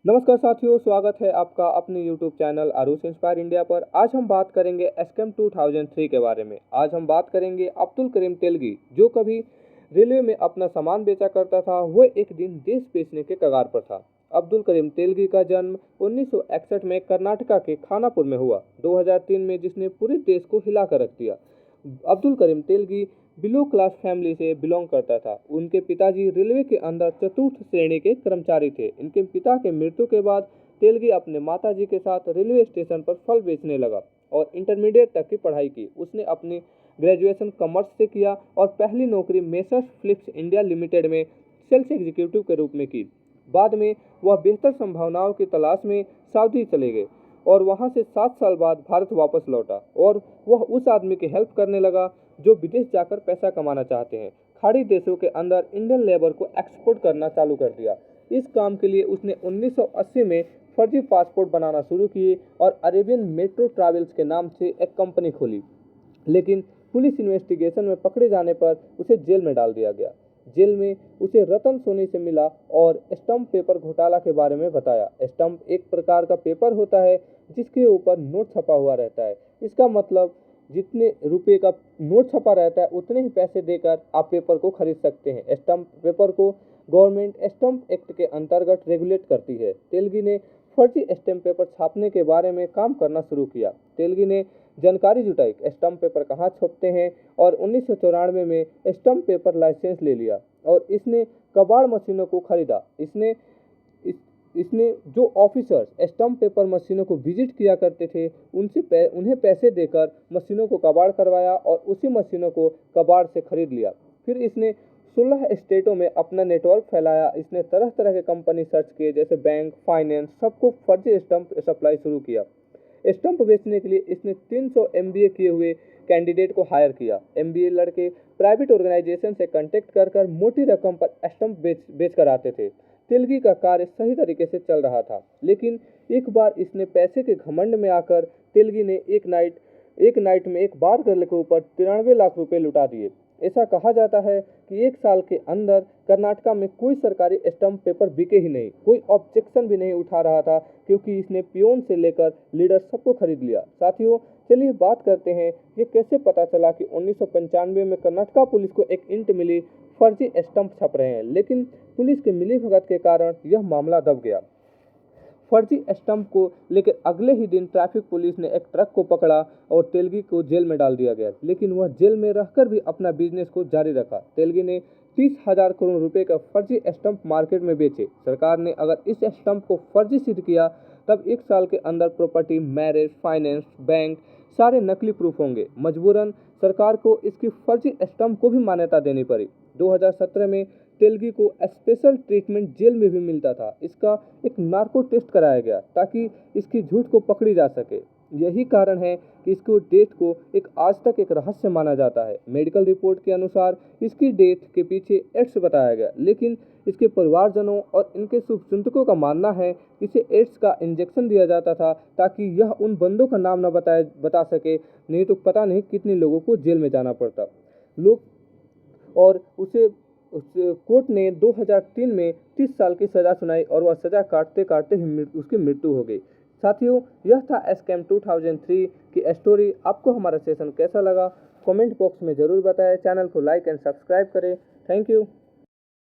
नमस्कार साथियों, स्वागत है आपका अपने YouTube channel Aarush inspire India पर। आज हम बात करेंगे स्कैम 2003 के बारे में। आज हम बात करेंगे अब्दुल करीम तेलगी, जो कभी रेलवे में अपना सामान बेचा करता था, वो एक दिन देश बेचने के कगार पर था। अब्दुल करीम तेलगी का जन्म 1961 में कर्नाटका के खानापुर में हुआ। 2003 में जिसने पूरे देश को हिला कर रख दिया। Abdul Karim Telgi below class family से बिलोंग करता था। उनके पिताजी रेलवे के अंदर चतुर्थ श्रेणी के कर्मचारी थे। इनके पिता के मृत्यु के बाद तेलगी अपने माताजी के साथ रेलवे स्टेशन पर फल बेचने लगा और इंटरमीडिएट तक की पढ़ाई की। उसने अपनी ग्रेजुएशन कॉमर्स से किया और पहली नौकरी मेसर्स फिलिप्स इंडिया लिमिटेड में सेल्स एग्जीक्यूटिव के रूप में की। बाद में वह बेहतर संभावनाओं की तलाश में सऊदी चले गए और वहां से 7 साल बाद भारत वापस लौटा और वह उस आदमी की हेल्प करने लगा जो विदेश जाकर पैसा कमाना चाहते हैं। खाड़ी देशों के अंदर इंडियन लेबर को एक्सपोर्ट करना चालू कर दिया। इस काम के लिए उसने 1980 में फर्जी पासपोर्ट बनाना शुरू किए और अरेबियन मेट्रो ट्रैवल्स के नाम से एक कंपनी खोली। लेकिन पुलिस इन्वेस्टिगेशन में पकड़े जाने पर उसे जेल में डाल दिया गया। जेल में उसे रतन सोनी से मिला और स्टंप पेपर घोटाला के बारे में बताया। स्टंप एक प्रकार का पेपर होता है जिसके ऊपर नोट छपा हुआ रहता है। इसका मतलब जितने रुपए का नोट छपा रहता है उतने ही पैसे देकर आप पेपर को खरीद सकते हैं। स्टंप पेपर को गवर्नमेंट स्टंप एक्ट के अंतर्गत रेगुलेट करती है। तेलगी ने फर्जी स्टैम्प पेपर छापने के बारे में काम करना शुरू किया। तेलगी ने जानकारी जुटाई स्टंप पेपर कहाँ छपते हैं और 1994 में स्टंप पेपर लाइसेंस ले लिया और इसने कबाड़ मशीनों को खरीदा। इसने जो ऑफिसर्स स्टंप पेपर मशीनों को विजिट किया करते थे उन्हें पैसे देकर मशीनों को कबाड़ करवाया और उसी मशीनों को कबाड़ से खरीद लिया। फिर इसने 16 स्टेटों में अपना नेटवर्क फैलाया। इसने तरह तरह के कंपनी सर्च किए जैसे बैंक, फाइनेंस, सबको फर्जी स्टंप सप्लाई शुरू किया। स्टंप बेचने के लिए इसने 300 MBA किए हुए कैंडिडेट को हायर किया। MBA लड़के प्राइवेट ऑर्गेनाइजेशन से कांटेक्ट कर मोटी रकम पर स्टंप बेच कर आते थे। तेलगी का कार्य सही तरीके से चल रहा था, लेकिन एक बार इसने पैसे के घमंड में आकर तेलगी ने एक नाइट में एक बार गर्ल के ऊपर 93 लाख रुपए लुटा दिए। ऐसा कहा जाता है कि एक साल के अंदर कर्नाटका में कोई सरकारी स्टंप पेपर बिके ही नहीं। कोई ऑब्जेक्शन भी नहीं उठा रहा था क्योंकि इसने पियोन से लेकर लीडर सबको खरीद लिया। साथियों, चलिए बात करते हैं ये कैसे पता चला कि 1995 में कर्नाटका पुलिस को एक इंट मिली फर्जी स्टंप छप रहे हैं, लेकिन पुलिस के मिलीभगत के कारण यह मामला दब गया। फर्जी स्टंप को लेकर अगले ही दिन ट्रैफिक पुलिस ने एक ट्रक को पकड़ा और तेलगी को जेल में डाल दिया गया, लेकिन वह जेल में रहकर भी अपना बिजनेस को जारी रखा। तेलगी ने 30,000 करोड़ रुपए का फर्जी स्टंप मार्केट में बेचे। सरकार ने अगर इस स्टंप को फर्जी सिद्ध किया तब 1 साल के अंदर प्रॉपर्टी, मैरिज, फाइनेंस, बैंक सारे नकली प्रूफ होंगे। मजबूरन सरकार को इसकी फर्जी स्टंप को भी मान्यता देनी पड़ी। 2017 में तेलगी को स्पेशल ट्रीटमेंट जेल में भी मिलता था। इसका एक नार्को टेस्ट कराया गया ताकि इसकी झूठ को पकड़ी जा सके। यही कारण है कि इसको डेथ को एक आज तक एक रहस्य माना जाता है। मेडिकल रिपोर्ट के अनुसार इसकी डेथ के पीछे एड्स बताया गया, लेकिन इसके परिवारजनों और इनके शुभचिंतकों का मानना है कि इसे एड्स का इंजेक्शन दिया जाता था ताकि यह उन बंदों का नाम न बता सके, नहीं तो पता नहीं कितने लोगों को जेल में जाना पड़ता। लोग और उस कोर्ट ने 2003 में 30 साल की सजा सुनाई और वह सजा काटते काटते ही उसकी मृत्यु हो गई। साथियों, यह था स्कैम 2003 की स्टोरी। आपको हमारा सेशन कैसा लगा कमेंट बॉक्स में ज़रूर बताएं। चैनल को लाइक एंड सब्सक्राइब करें। Thank you.